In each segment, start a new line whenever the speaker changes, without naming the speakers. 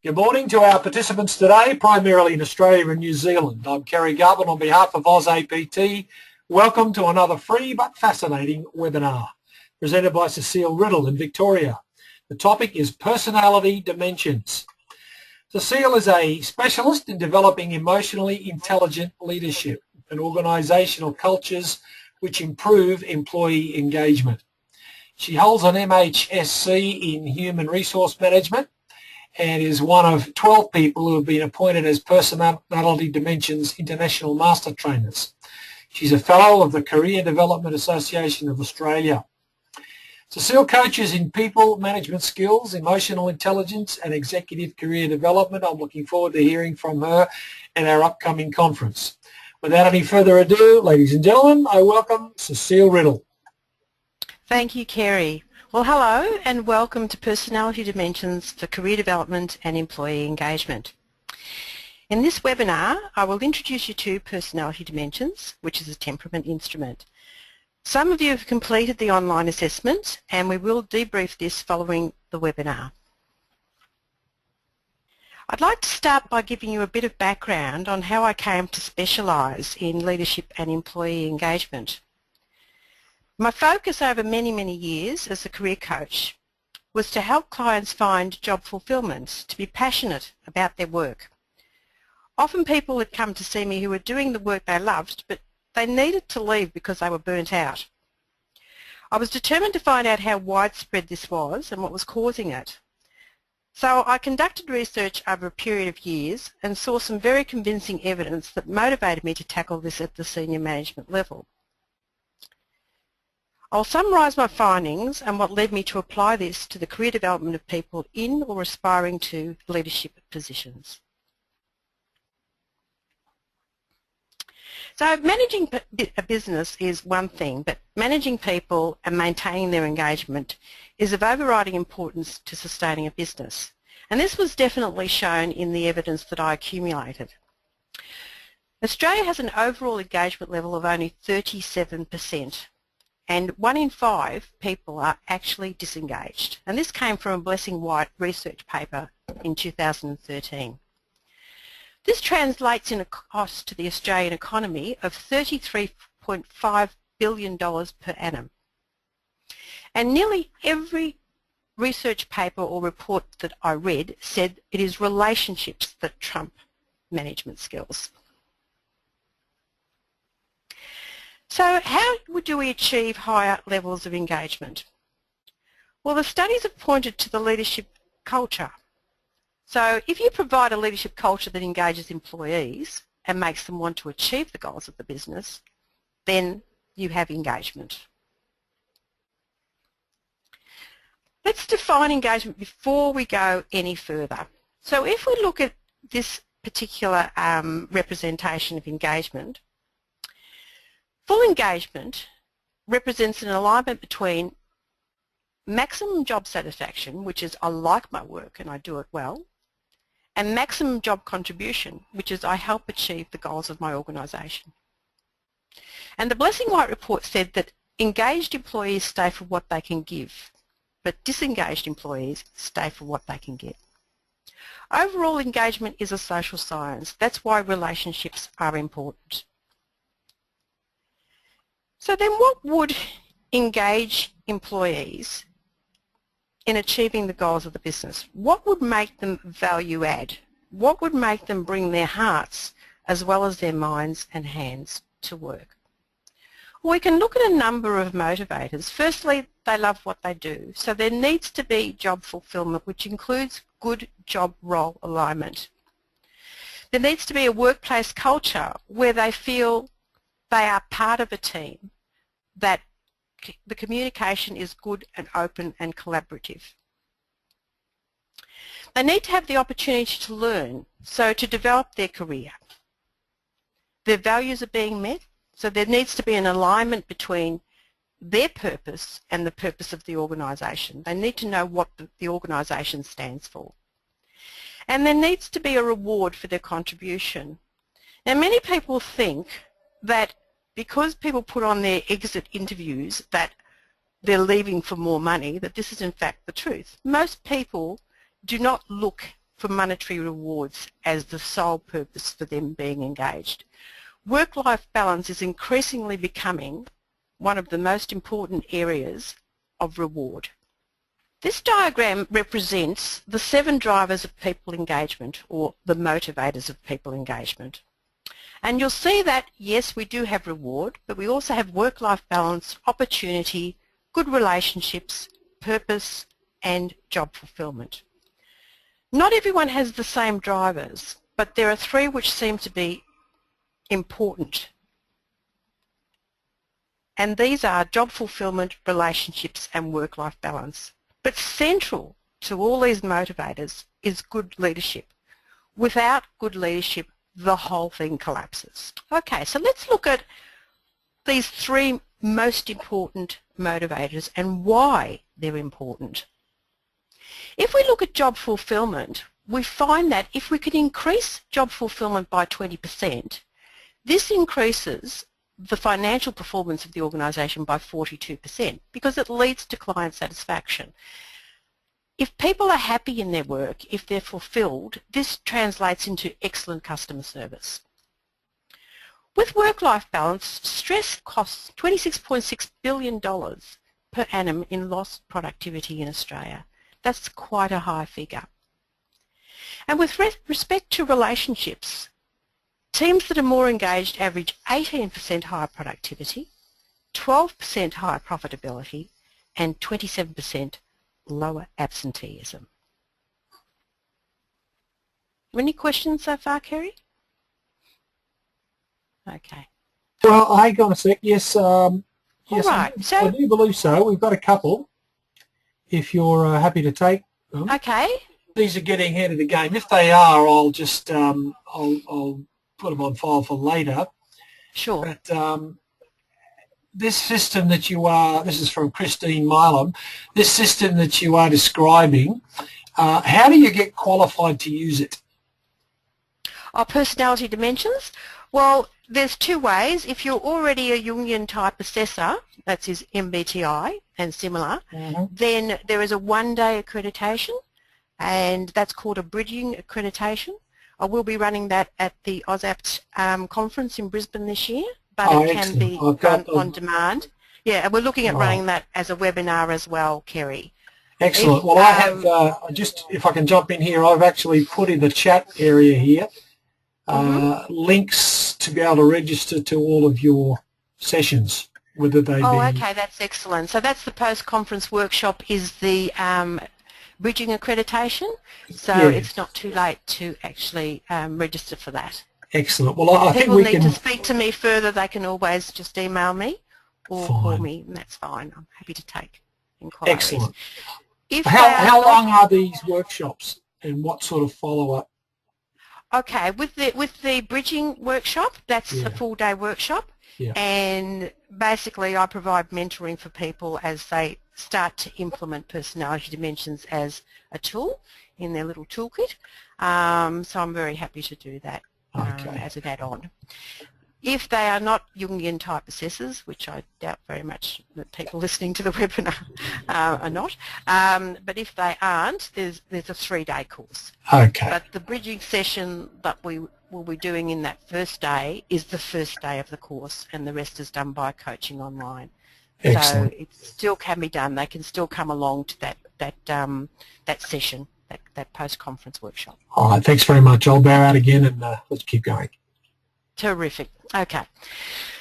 Good morning to our participants today, primarily in Australia and New Zealand. I'm Kerry Garvin on behalf of AusAPT. Welcome to another free but fascinating webinar presented by Cecile Riddle in Victoria. The topic is personality dimensions. Cecile is a specialist in developing emotionally intelligent leadership and organisational cultures which improve employee engagement. She holds an MHSC in Human Resource Management and is one of 12 people who have been appointed as Personality Dimensions International Master Trainers. She's a Fellow of the Career Development Association of Australia. Cecile coaches in people management skills, emotional intelligence and executive career development. I'm looking forward to hearing from her at our upcoming conference. Without any further ado, ladies and gentlemen, I welcome Cecile Riddle.
Thank you, Kerry. Well, hello and welcome to Personality Dimensions for Career Development and Employee Engagement. In this webinar, I will introduce you to Personality Dimensions, which is a temperament instrument. Some of you have completed the online assessment and we will debrief this following the webinar. I'd like to start by giving you a bit of background on how I came to specialise in leadership and employee engagement. My focus over many years as a career coach was to help clients find job fulfillment, to be passionate about their work. Often people had come to see me who were doing the work they loved, but they needed to leave because they were burnt out. I was determined to find out how widespread this was and what was causing it. So I conducted research over a period of years and saw some very convincing evidence that motivated me to tackle this at the senior management level. I'll summarise my findings and what led me to apply this to the career development of people in or aspiring to leadership positions. So managing a business is one thing, but managing people and maintaining their engagement is of overriding importance to sustaining a business. And this was definitely shown in the evidence that I accumulated. Australia has an overall engagement level of only 37%. And 1 in 5 people are actually disengaged. And this came from a Blessing White research paper in 2013. This translates in a cost to the Australian economy of $33.5 billion per annum. And nearly every research paper or report that I read said it is relationships that trump management skills. So how do we achieve higher levels of engagement? Well, the studies have pointed to the leadership culture. So if you provide a leadership culture that engages employees and makes them want to achieve the goals of the business, then you have engagement. Let's define engagement before we go any further. So if we look at this particular representation of engagement, full engagement represents an alignment between maximum job satisfaction, which is I like my work and I do it well, and maximum job contribution, which is I help achieve the goals of my organisation. And the Blessing White report said that engaged employees stay for what they can give, but disengaged employees stay for what they can get. Overall engagement is a social science. That's why relationships are important. So then what would engage employees in achieving the goals of the business? What would make them value add? What would make them bring their hearts as well as their minds and hands to work? Well, we can look at a number of motivators. Firstly, they love what they do. So there needs to be job fulfillment, which includes good job role alignment. There needs to be a workplace culture where they feel they are part of a team, that the communication is good and open and collaborative. They need to have the opportunity to learn, so to develop their career. Their values are being met, so there needs to be an alignment between their purpose and the purpose of the organisation. They need to know what the organisation stands for. And there needs to be a reward for their contribution. Now, many people think that because people put on their exit interviews that they're leaving for more money, that this is in fact the truth. Most people do not look for monetary rewards as the sole purpose for them being engaged. Work-life balance is increasingly becoming one of the most important areas of reward. This diagram represents the 7 drivers of people engagement, or the motivators of people engagement. And you'll see that, yes, we do have reward, but we also have work-life balance, opportunity, good relationships, purpose, and job fulfillment. Not everyone has the same drivers, but there are 3 which seem to be important. And these are job fulfillment, relationships, and work-life balance. But central to all these motivators is good leadership. Without good leadership, the whole thing collapses. Okay, so let's look at these 3 most important motivators and why they're important. If we look at job fulfillment, we find that if we could increase job fulfillment by 20%, this increases the financial performance of the organisation by 42% because it leads to client satisfaction. If people are happy in their work, if they're fulfilled, this translates into excellent customer service. With work-life balance, stress costs $26.6 billion per annum in lost productivity in Australia. That's quite a high figure. And with respect to relationships, teams that are more engaged average 18% higher productivity, 12% higher profitability, and 27% lower absenteeism. Any questions so far, Kerry? Okay.
Well, hang on a sec. Yes, yes,
right.
I do believe so. We've got a couple. If you're happy to take them.
Okay.
These are getting ahead of the game. If they are, I'll just I'll put them on file for later.
Sure.
But this system that you are, this is from Christine Milam, this system that you are describing, how do you get qualified to use it?
Our personality dimensions? Well, there's 2 ways. If you're already a Jungian type assessor, that's his MBTI and similar, then there is a 1-day accreditation, and that's called a bridging accreditation. I will be running that at the AusApt conference in Brisbane this year, but it can be done on demand. Yeah, and we're looking at running that as a webinar as well, Kerry.
Excellent. Well, I have, just if I can jump in here, I've actually put in the chat area here links to be able to register to all of your sessions, whether they be...
Oh, okay, that's excellent. So that's the post-conference workshop is the bridging accreditation, so it's not too late to actually register for that.
Excellent. Well, I think
People
we
need
can...
to speak to me further, they can always just email me or call me, and that's fine. I'm happy to take inquiries.
Excellent. How long are these workshops, and what sort of follow-up?
Okay, with the bridging workshop, that's a full-day workshop, and basically I provide mentoring for people as they start to implement personality dimensions as a tool in their little toolkit. So I'm very happy to do that as an add-on. If they are not Jungian type assessors, which I doubt very much that people listening to the webinar are not, but if they aren't, there's a 3-day course.
Okay.
But the bridging session that we will be doing in that first day is the first day of the course, and the rest is done by coaching online.
Excellent.
So it still can be done. They can still come along to that session, that post-conference workshop.
All right, thanks very much. I'll bow out again, and let's keep going.
Terrific. Okay.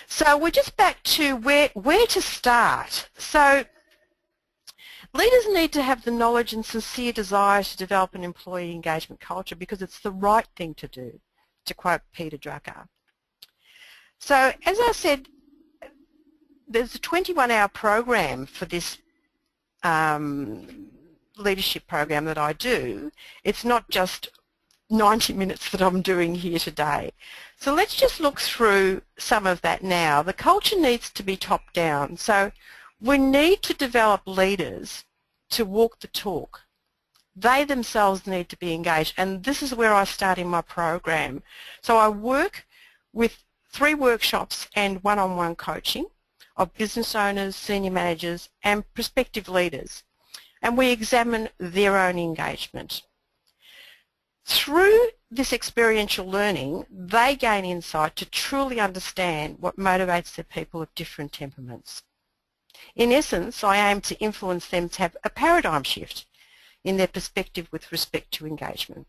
So we're just back to where to start. So leaders need to have the knowledge and sincere desire to develop an employee engagement culture because it's the right thing to do, to quote Peter Drucker. So as I said, there's a 21-hour program for this leadership program that I do. It's not just 90 minutes that I'm doing here today. So let's just look through some of that now. The culture needs to be top-down. So we need to develop leaders to walk the talk. They themselves need to be engaged, and this is where I start in my program. So I work with 3 workshops and one-on-one coaching of business owners, senior managers, and prospective leaders, and we examine their own engagement. Through this experiential learning, they gain insight to truly understand what motivates their people of different temperaments. In essence, I aim to influence them to have a paradigm shift in their perspective with respect to engagement.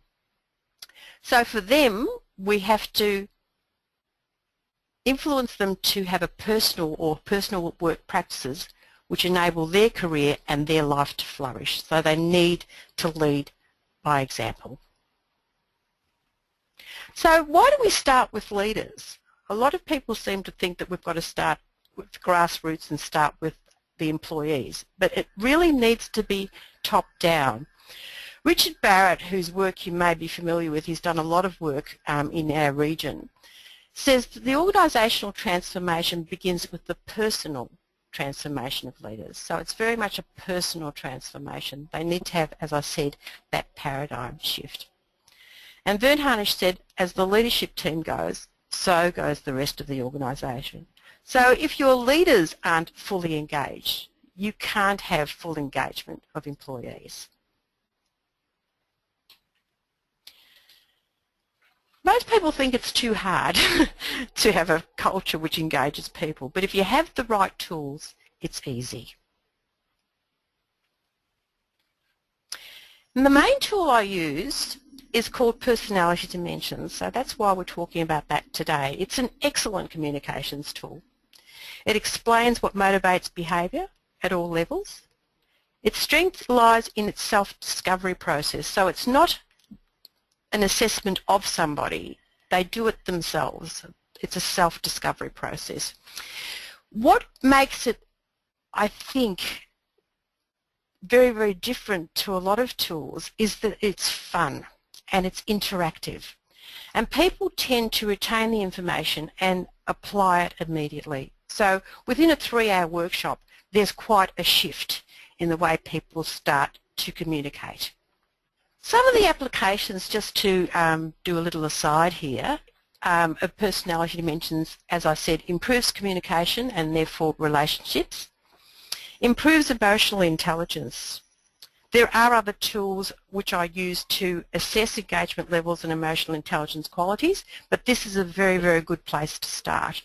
So for them, we have to influence them to have a personal work practices which enable their career and their life to flourish. So they need to lead by example. So why do we start with leaders? A lot of people seem to think that we've got to start with grassroots and start with the employees, but it really needs to be top down. Richard Barrett, whose work you may be familiar with, he's done a lot of work in our region, says that the organisational transformation begins with the personal transformation of leaders. So it's very much a personal transformation. They need to have, as I said, that paradigm shift. And Vern Harnish said, as the leadership team goes, so goes the rest of the organisation. So if your leaders aren't fully engaged, you can't have full engagement of employees. Most people think it's too hard to have a culture which engages people, but if you have the right tools, it's easy. And the main tool I used is called Personality Dimensions, so that's why we're talking about that today. It's an excellent communications tool. It explains what motivates behaviour at all levels. Its strength lies in its self-discovery process, so it's not an assessment of somebody. They do it themselves. It's a self-discovery process. What makes it, I think, very, very different to a lot of tools is that it's fun and it's interactive. And people tend to retain the information and apply it immediately. So within a 3-hour workshop, there's quite a shift in the way people start to communicate. Some of the applications, just to do a little aside here, of Personality Dimensions, as I said, improves communication and therefore relationships, improves emotional intelligence. There are other tools which I use to assess engagement levels and emotional intelligence qualities, but this is a very, very good place to start.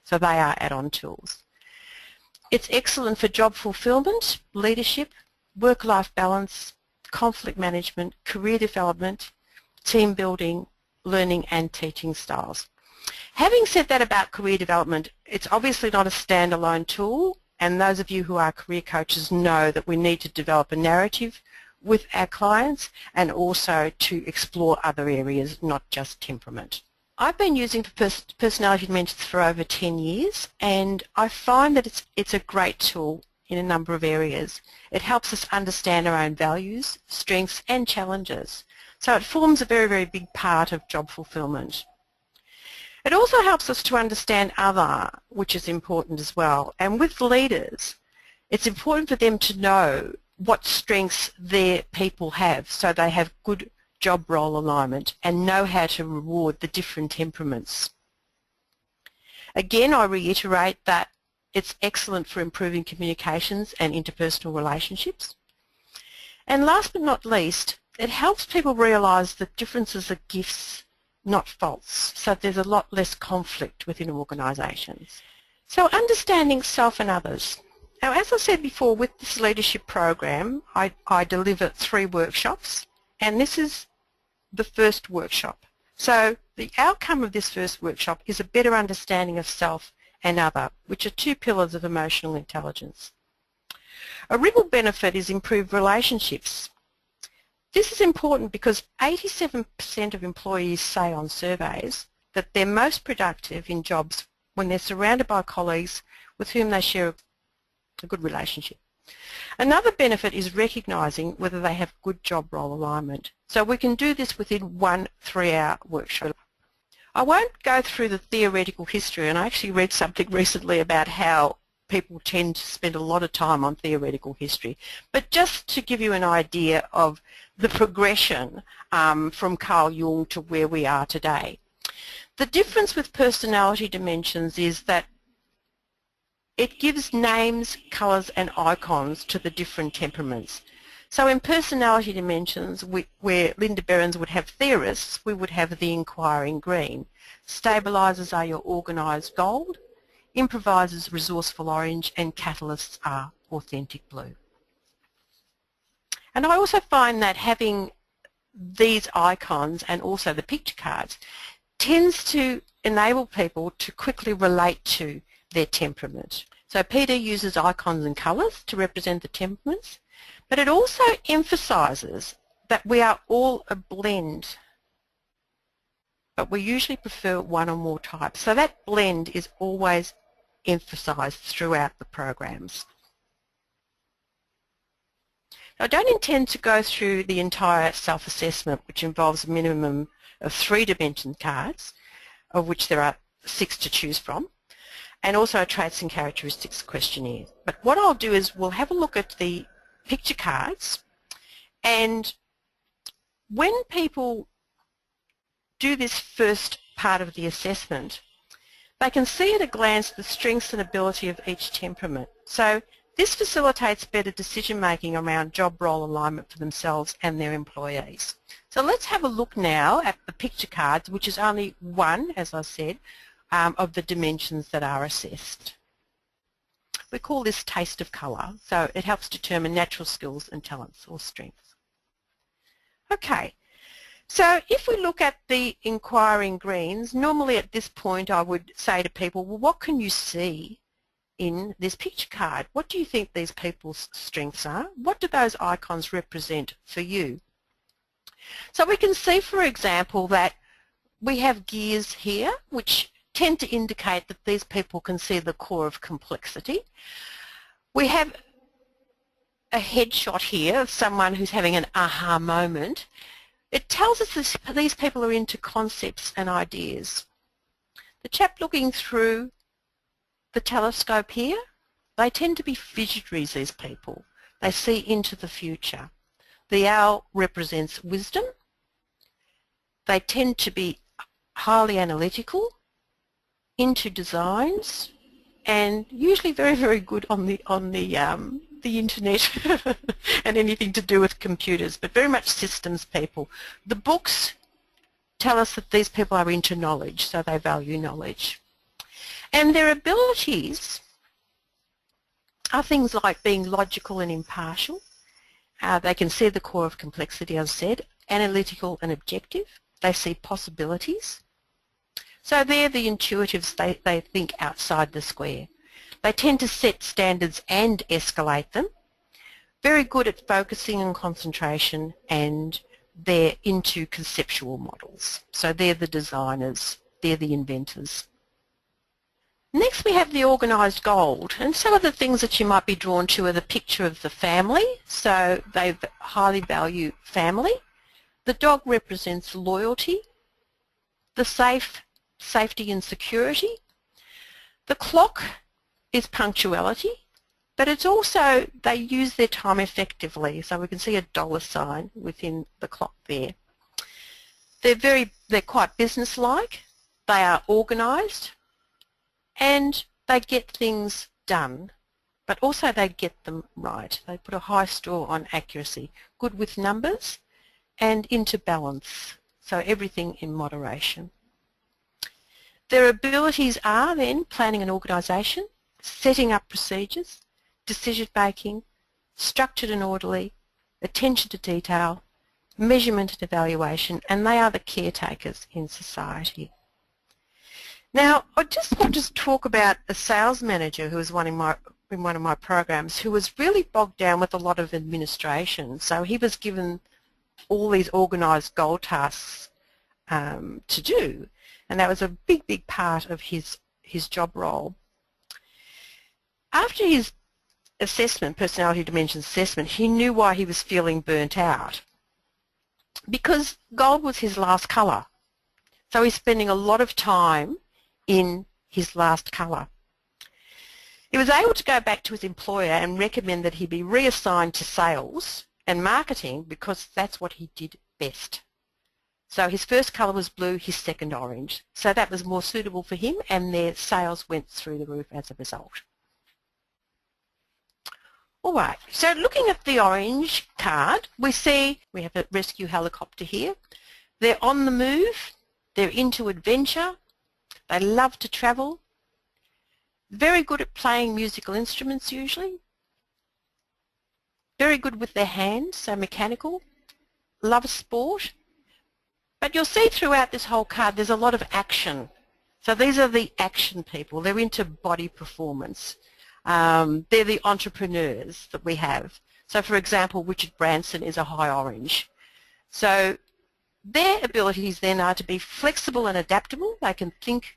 So they are add-on tools. It's excellent for job fulfillment, leadership, work-life balance, conflict management, career development, team building, learning and teaching styles. Having said that about career development, it's obviously not a standalone tool, and those of you who are career coaches know that we need to develop a narrative with our clients and also to explore other areas, not just temperament. I've been using Personality Dimensions for over 10 years, and I find that it's a great tool in a number of areas. It helps us understand our own values, strengths and challenges. So it forms a very, very big part of job fulfillment. It also helps us to understand other, which is important as well. And with leaders, it's important for them to know what strengths their people have so they have good job role alignment and know how to reward the different temperaments. Again, I reiterate that it's excellent for improving communications and interpersonal relationships. And last but not least, it helps people realise that differences are gifts, not faults, so there's a lot less conflict within organisations. So understanding self and others. Now, as I said before, with this leadership program, I deliver 3 workshops, and this is the first workshop. So the outcome of this first workshop is a better understanding of self and other, which are 2 pillars of emotional intelligence. A ripple benefit is improved relationships. This is important because 87% of employees say on surveys that they're most productive in jobs when they're surrounded by colleagues with whom they share a good relationship. Another benefit is recognising whether they have good job role alignment. So we can do this within 1 3-hour workshop. I won't go through the theoretical history, and I actually read something recently about how people tend to spend a lot of time on theoretical history, but just to give you an idea of the progression from Carl Jung to where we are today. The difference with Personality Dimensions is that it gives names, colours and icons to the different temperaments. So in personality dimensions, where Linda Behrens would have theorists, we would have the inquiring green. Stabilisers are your organised gold, improvisers resourceful orange, and catalysts are authentic blue. And I also find that having these icons and also the picture cards tends to enable people to quickly relate to their temperament. So PD uses icons and colours to represent the temperaments, but it also emphasises that we are all a blend, but we usually prefer one or more types. So that blend is always emphasised throughout the programs. I don't intend to go through the entire self-assessment, which involves a minimum of 3-dimension cards, of which there are 6 to choose from, and also a traits and characteristics questionnaire. But what I'll do is we'll have a look at the picture cards, and when people do this first part of the assessment, they can see at a glance the strengths and ability of each temperament. So this facilitates better decision making around job role alignment for themselves and their employees. So let's have a look now at the picture cards, which is only one, as I said, of the dimensions that are assessed. We call this taste of colour, so it helps determine natural skills and talents or strengths. Okay, so if we look at the inquiring greens, normally at this point I would say to people, well, what can you see in this picture card? What do you think these people's strengths are? What do those icons represent for you? So we can see, for example, that we have gears here, which tend to indicate that these people can see the core of complexity. We have a headshot here of someone who's having an aha moment. It tells us that these people are into concepts and ideas. The chap looking through the telescope here, they tend to be visionaries, these people. They see into the future. The owl represents wisdom. They tend to be highly analytical, into designs, and usually very, very good on the internet and anything to do with computers, but very much systems people. The books tell us that these people are into knowledge, so they value knowledge. And their abilities are things like being logical and impartial. They can see the core of complexity, as I said, analytical and objective. They see possibilities. So they're the intuitives. They think outside the square. They tend to set standards and escalate them. Very good at focusing and concentration, and they're into conceptual models. So they're the designers, they're the inventors. Next we have the organised gold, and some of the things that you might be drawn to are the picture of the family, so they highly value family. The dog represents loyalty, the safety and security. The clock is punctuality, but it's also they use their time effectively, so we can see a dollar sign within the clock there. They're quite businesslike, they are organised, and they get things done, but also they get them right. They put a high store on accuracy, good with numbers and into balance, so everything in moderation. Their abilities are then planning and organisation, setting up procedures, decision making, structured and orderly, attention to detail, measurement and evaluation, and they are the caretakers in society. Now, I just want to talk about a sales manager who was in one of my programs who was really bogged down with a lot of administration. So he was given all these organised goal tasks to do, and that was a big, big part of his job role. After his assessment, personality dimensions assessment, he knew why he was feeling burnt out, because gold was his last colour. So he's spending a lot of time in his last colour. He was able to go back to his employer and recommend that he be reassigned to sales and marketing because that's what he did best. So his first colour was blue, his second orange. So that was more suitable for him, and their sales went through the roof as a result. All right, so looking at the orange card, we see we have a rescue helicopter here. They're on the move, they're into adventure, they love to travel, very good at playing musical instruments usually, very good with their hands, so mechanical, love sport. But you'll see throughout this whole card there's a lot of action. So these are the action people. They're into body performance. They're the entrepreneurs that we have. So for example, Richard Branson is a high orange. So their abilities then are to be flexible and adaptable. They can think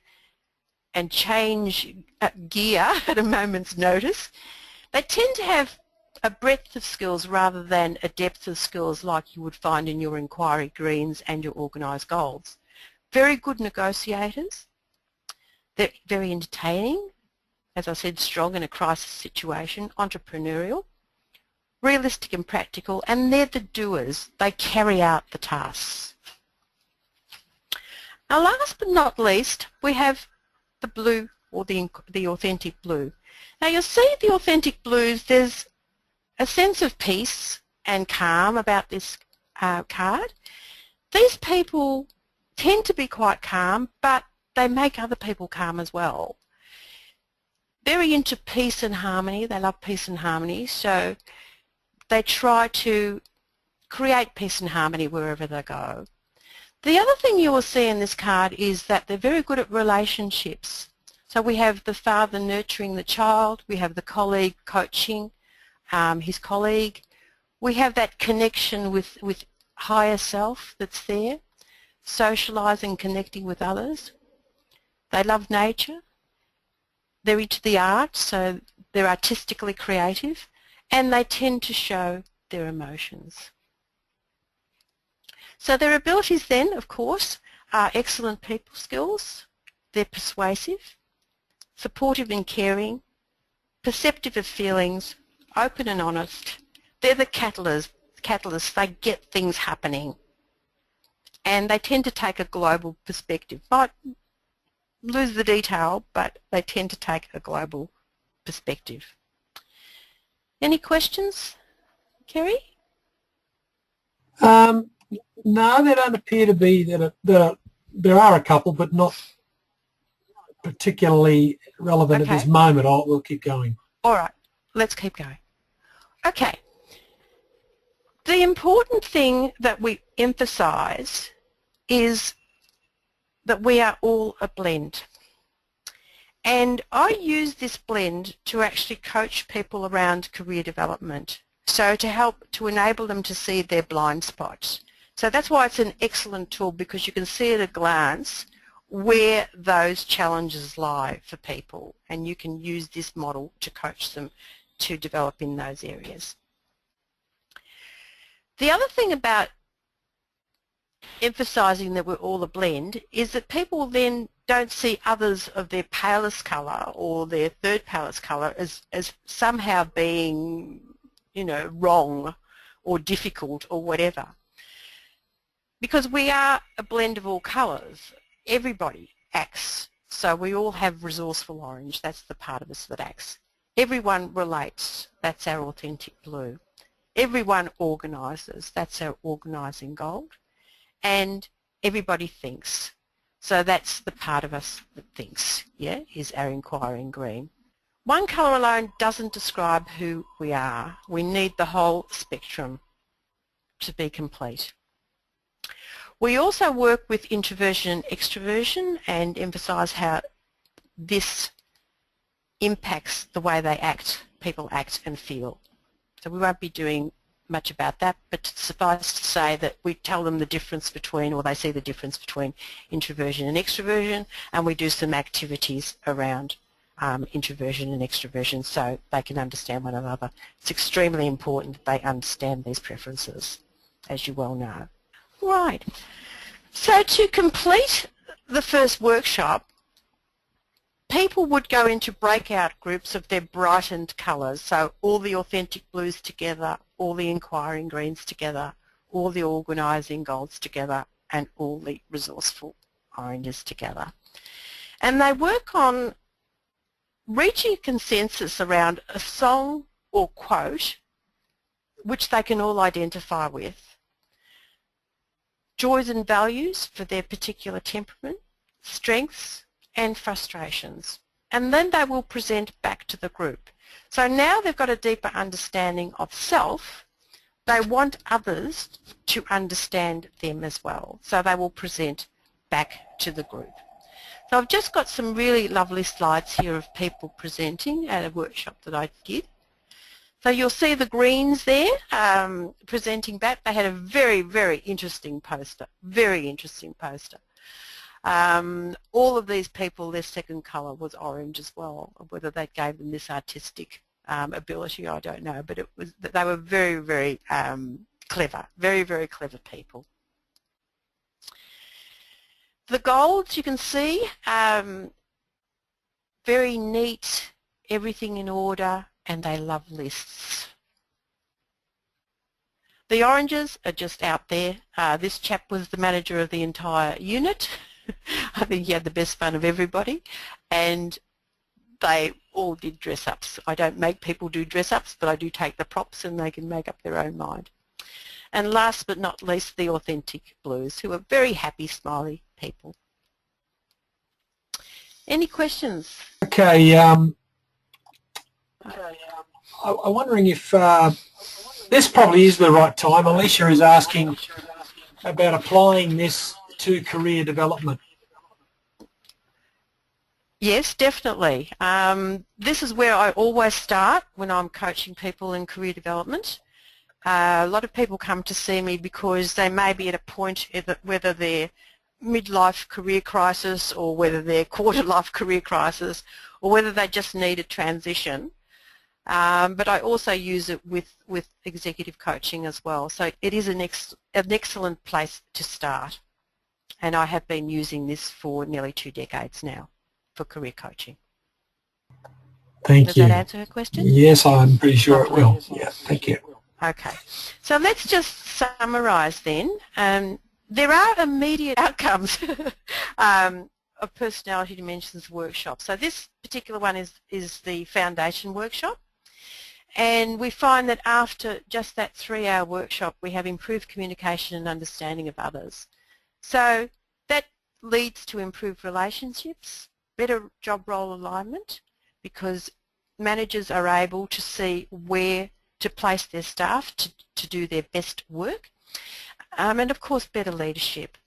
and change gear at a moment's notice. They tend to have a breadth of skills rather than a depth of skills like you would find in your inquiry greens and your organised goals. Very good negotiators. They're very entertaining. As I said, strong in a crisis situation, entrepreneurial, realistic and practical, and they're the doers. They carry out the tasks. Now, last but not least, we have the blue, or the authentic blue. Now, you'll see the authentic blues, there's a sense of peace and calm about this card. These people tend to be quite calm, but they make other people calm as well. Very into peace and harmony. They love peace and harmony, so they try to create peace and harmony wherever they go. The other thing you will see in this card is that they're very good at relationships. So we have the father nurturing the child, we have the colleague coaching his colleague, we have that connection with higher self that's there, socialising, connecting with others. They love nature. They're into the arts, so they're artistically creative, and they tend to show their emotions. So their abilities then, of course, are excellent people skills. They're persuasive, supportive and caring, perceptive of feelings, open and honest. They're the catalysts. They get things happening. And they tend to take a global perspective. Might lose the detail, but they tend to take a global perspective. Any questions, Kerry?
No, there don't appear to be. There are a couple, but not particularly relevant at this moment. We'll keep going.
All right, let's keep going. Okay. The important thing that we emphasise is that we are all a blend. And I use this blend to actually coach people around career development, so to help to enable them to see their blind spots. So that's why it's an excellent tool, because you can see at a glance where those challenges lie for people, and you can use this model to coach them to develop in those areas. The other thing about emphasising that we're all a blend is that people then don't see others of their palest colour or their third palest colour as somehow being, you know, wrong or difficult or whatever. Because we are a blend of all colours. Everybody acts. So we all have resourceful orange. That's the part of us that acts. Everyone relates. That's our authentic blue. Everyone organises. That's our organising gold. And everybody thinks. So that's the part of us that thinks, yeah, is our inquiring green. One colour alone doesn't describe who we are. We need the whole spectrum to be complete. We also work with introversion and extroversion and emphasise how this impacts the way they act, people act and feel. So we won't be doing much about that, but suffice to say that we tell them the difference between, or they see the difference between introversion and extroversion, and we do some activities around introversion and extroversion so they can understand one another. It's extremely important that they understand these preferences, as you well know. Right. So to complete the first workshop, people would go into breakout groups of their brightened colours, so all the authentic blues together, all the inquiring greens together, all the organising golds together, and all the resourceful oranges together. And they work on reaching consensus around a song or quote, which they can all identify with, joys and values for their particular temperament, strengths and frustrations. And then they will present back to the group. So now they've got a deeper understanding of self. They want others to understand them as well. So they will present back to the group. So I've just got some really lovely slides here of people presenting at a workshop that I did. So you'll see the greens there presenting back. They had a very, very interesting poster, all of these people, their second colour was orange as well. Whether they gave them this artistic ability, I don't know, but they were very, very clever, very, very clever people. The golds, you can see, very neat, everything in order, and they love lists. The oranges are just out there. This chap was the manager of the entire unit. I think he had the best fun of everybody, and they all did dress-ups. I don't make people do dress-ups, but I do take the props and they can make up their own mind. And last but not least, the authentic blues, who are very happy, smiley people. Any questions?
Okay, I'm wondering if this probably is the right time. Alicia is asking about applying this to career development.
Yes, definitely. This is where I always start when I'm coaching people in career development. A lot of people come to see me because they may be at a point, whether they're midlife career crisis or whether they're quarter life career crisis or whether they just need a transition. But I also use it with executive coaching as well. So it is an excellent place to start. And I have been using this for nearly 2 decades now for career coaching.
Thank you.
Does that answer her question?
Yes, I'm pretty sure it will. Yeah, thank you.
Okay. So let's just summarise then. There are immediate outcomes of personality dimensions workshop. So this particular one is the foundation workshop. And we find that after just that 3-hour workshop, we have improved communication and understanding of others. So that leads to improved relationships, better job role alignment, because managers are able to see where to place their staff to do their best work, and of course better leadership.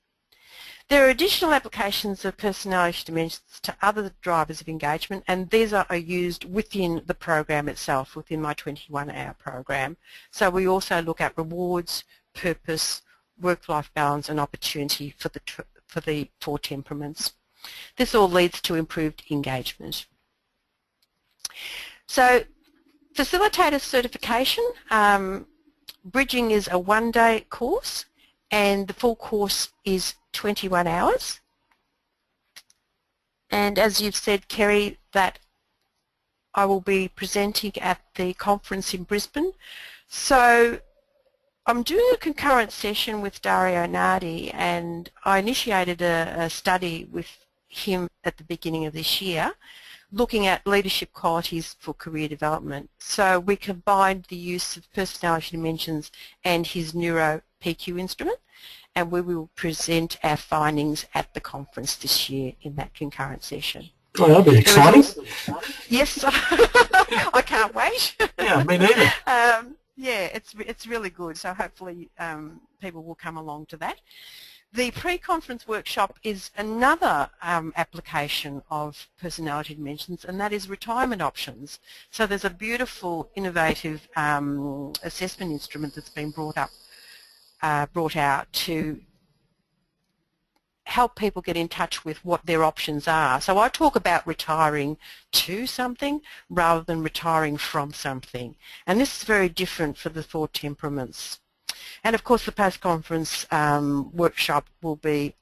There are additional applications of personality dimensions to other drivers of engagement, and these are used within the program itself, within my 21-hour program. So we also look at rewards, purpose, work-life balance and opportunity for the 4 temperaments. This all leads to improved engagement. So facilitator certification, bridging is a 1-day course and the full course is 21 hours. And as you've said, Kerry, that I will be presenting at the conference in Brisbane. So I'm doing a concurrent session with Dario Nardi, and I initiated a study with him at the beginning of this year looking at leadership qualities for career development. So we combined the use of personality dimensions and his neuro PQ instrument, and we will present our findings at the conference this year in that concurrent session.
Oh, that'll be exciting.
Yes, I can't wait.
Yeah, me neither.
Yeah, it's really good, so hopefully people will come along to that. The pre-conference workshop is another application of personality dimensions, and that is retirement options. So there's a beautiful, innovative assessment instrument that's been brought out to help people get in touch with what their options are. So I talk about retiring to something rather than retiring from something. And this is very different for the 4 temperaments. And of course the post-conference workshop will be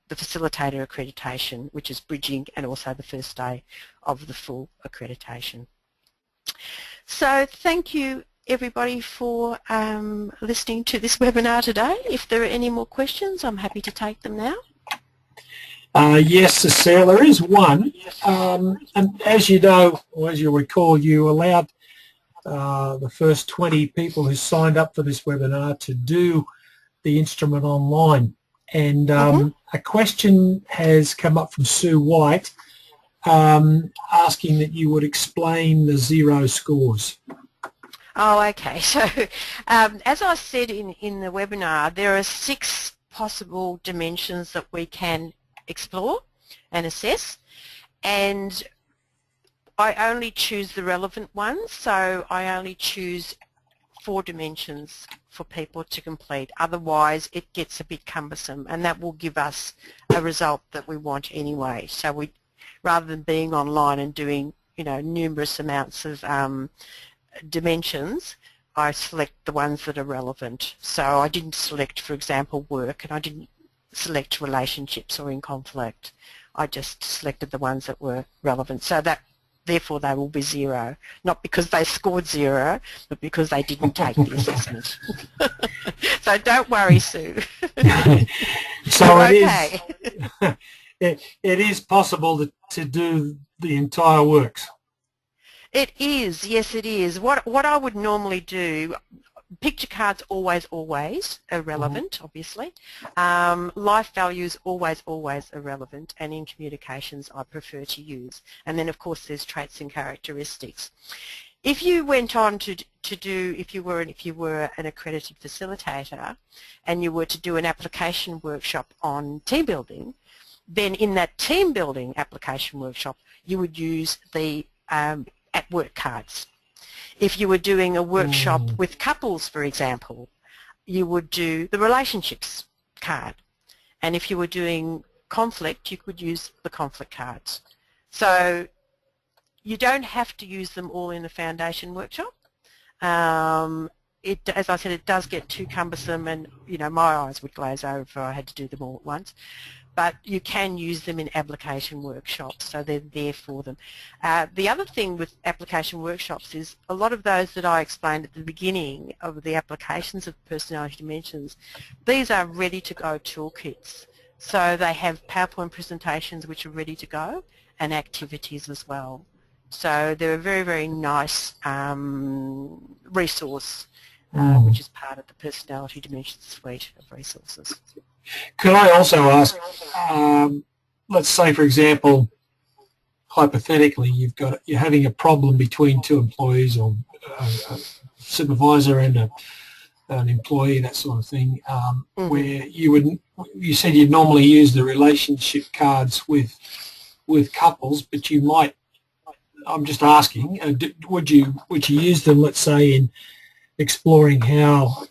the facilitator accreditation, which is bridging, and also the first day of the full accreditation. So thank you everybody for listening to this webinar today. If there are any more questions, I'm happy to take them now.
Yes, Cecile, there is one. And as you know, or as you recall, you allowed the first 20 people who signed up for this webinar to do the instrument online. And a question has come up from Sue White asking that you would explain the zero scores.
Oh, okay. So as I said in the webinar, there are 6 possible dimensions that we can explore and assess, and I only choose the relevant ones, so I only choose 4 dimensions for people to complete. Otherwise it gets a bit cumbersome, and that will give us a result that we want anyway. So we, rather than being online and doing, you know, numerous amounts of dimensions, I select the ones that are relevant. So I didn't select, for example, work, and I didn't select relationships or in conflict. I just selected the ones that were relevant. So that, therefore, they will be 0, not because they scored 0, but because they didn't take the assessment. So don't worry, Sue.
So
okay.
it is possible to do the entire works.
It is, yes it is. What I would normally do, picture cards always are relevant, obviously. Life values always are relevant, and in communications I prefer to use. And then of course there's traits and characteristics. If you went on to do, if you were an accredited facilitator and you were to do an application workshop on team building, then in that team building application workshop you would use the at work cards. If you were doing a workshop with couples, for example, you would do the relationships card. And if you were doing conflict, you could use the conflict cards. So you don't have to use them all in the foundation workshop. As I said, it does get too cumbersome, and you know, my eyes would glaze over if I had to do them all at once. But you can use them in application workshops, so they're there for them. The other thing with application workshops is a lot of those that I explained at the beginning of the applications of personality dimensions, these are ready-to-go toolkits. So they have PowerPoint presentations which are ready to go, and activities as well. So they're a very, very nice resource, which is part of the personality dimensions suite of resources.
Could I also ask, let's say, for example, hypothetically, you're having a problem between 2 employees, or a supervisor and an employee, that sort of thing, where you said you'd normally use the relationship cards with couples, but you might. I'm just asking, would you use them, let's say, in exploring how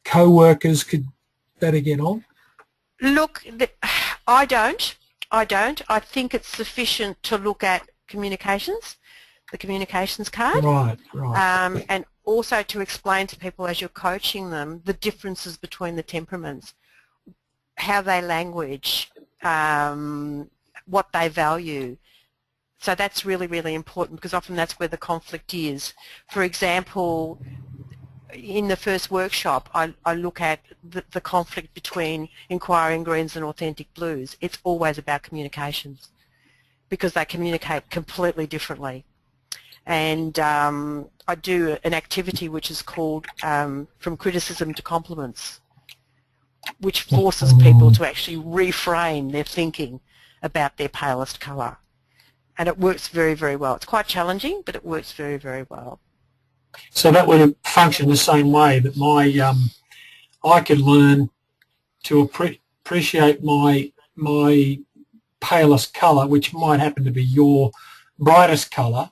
co-workers could better get on?
Look, I don't. I think it's sufficient to look at communications, the communications card.
Right.
And also to explain to people as you're coaching them the differences between the temperaments, how they language, what they value. So that's really, really important, because often that's where the conflict is. For example, in the first workshop, I look at the conflict between inquiring greens and authentic blues. It's always about communications, because they communicate completely differently. And I do an activity which is called From Criticism to Compliments, which forces people to actually reframe their thinking about their palest colour. And it works very, very well. It's quite challenging, but it works very, very well.
So that would function the same way that I could learn to appreciate my palest colour, which might happen to be your brightest colour.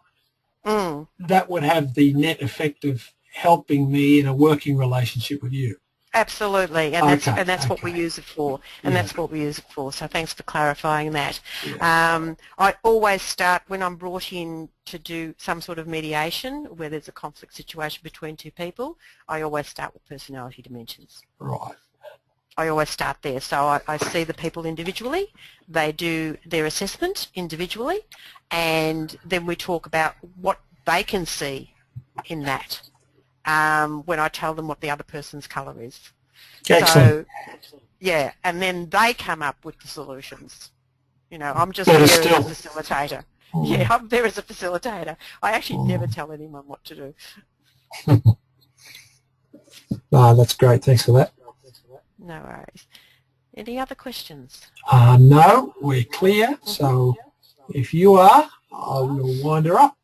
That would have the net effect of helping me in a working relationship with you.
Absolutely, and that's what we use it for, and that's what we use it for. So thanks for clarifying that. Yeah. I always start, when I'm brought in to do some sort of mediation where there's a conflict situation between 2 people, I always start with personality dimensions.
Right.
I always start there. So I see the people individually, they do their assessment individually, and then we talk about what they can see in that. When I tell them what the other person's colour is.
Excellent.
So, yeah, and then they come up with the solutions. You know, I'm just here as a facilitator. Yeah, I'm there as a facilitator. I actually never tell anyone what to do.
That's great. Thanks for that.
No worries. Any other questions?
No, we're clear. So if you are, I will wind her up.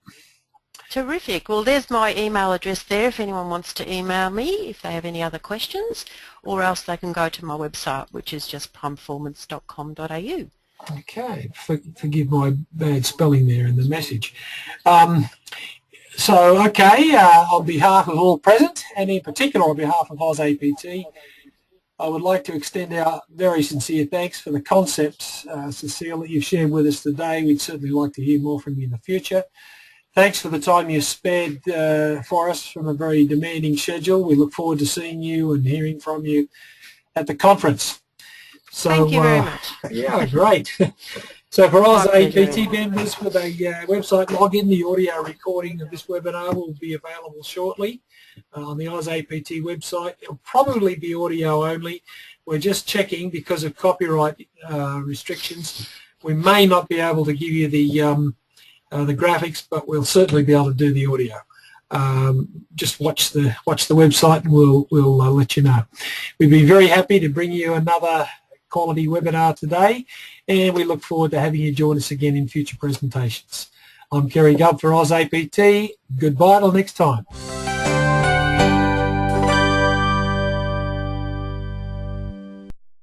Terrific. Well, there's my email address there if anyone wants to email me if they have any other questions, or else they can go to my website, which is just primeperformance.com.au.
Okay, forgive my bad spelling there in the message. Okay, on behalf of all present, and in particular on behalf of AusAPT, I would like to extend our very sincere thanks for the concepts, Cecile, that you've shared with us today. We'd certainly like to hear more from you in the future. Thanks for the time you spared for us from a very demanding schedule. We look forward to seeing you and hearing from you at the conference. So,
thank you very much.
Yeah, great. So for AusAPT members with a website login, the audio recording of this webinar will be available shortly on the AusAPT website. It'll probably be audio only. We're just checking because of copyright restrictions. We may not be able to give you the graphics, but we'll certainly be able to do the audio. Just watch the website and we'll let you know. We'd be very happy to bring you another quality webinar today, and we look forward to having you join us again in future presentations. I'm Kerry Gubb for AusAPT. Goodbye till next time.